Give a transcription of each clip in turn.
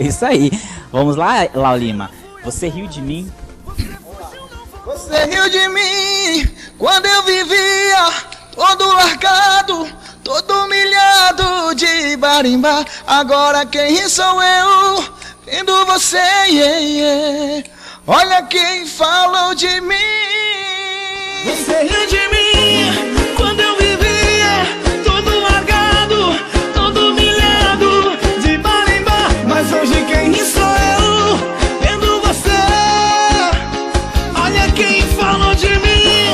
Isso aí. Vamos lá, Lau Lima. Você riu de mim? Você riu de mim quando eu vivia todo largado, todo humilhado de barimbá. Agora quem ri sou eu, vendo você, yeah, yeah. Olha quem falou de mim. Você riu de mim quando eu vivia todo largado, todo humilhado de barimbá. Mas hoje quem ri sou eu, vendo você. Olha quem falou de mim.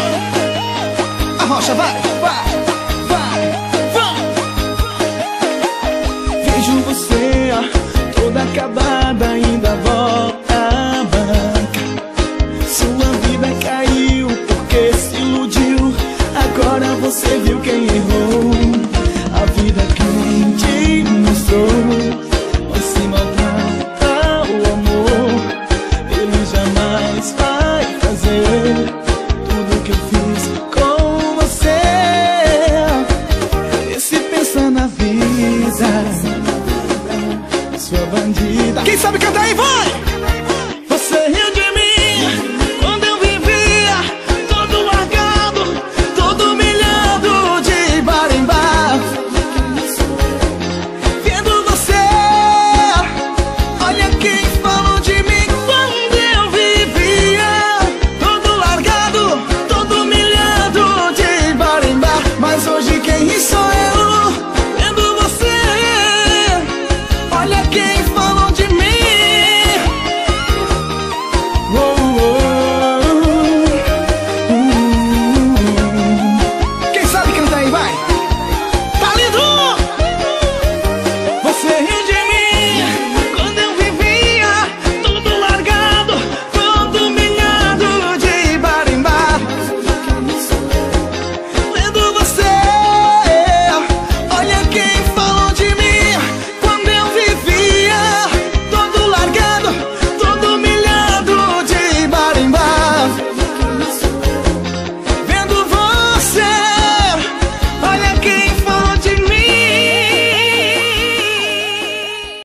A rocha vai, vai, vai, vai. Vejo você toda acabada, ainda volta a banca. Sua vida caiu porque se iludiu. Agora você viu quem errou. A vida quem te mostrou vai se maltratar o amor. Ele jamais vai fazer tudo que eu fiz com você. E se pensa na vida, sua bandida. Quem sabe cantar aí, vai! Você riu de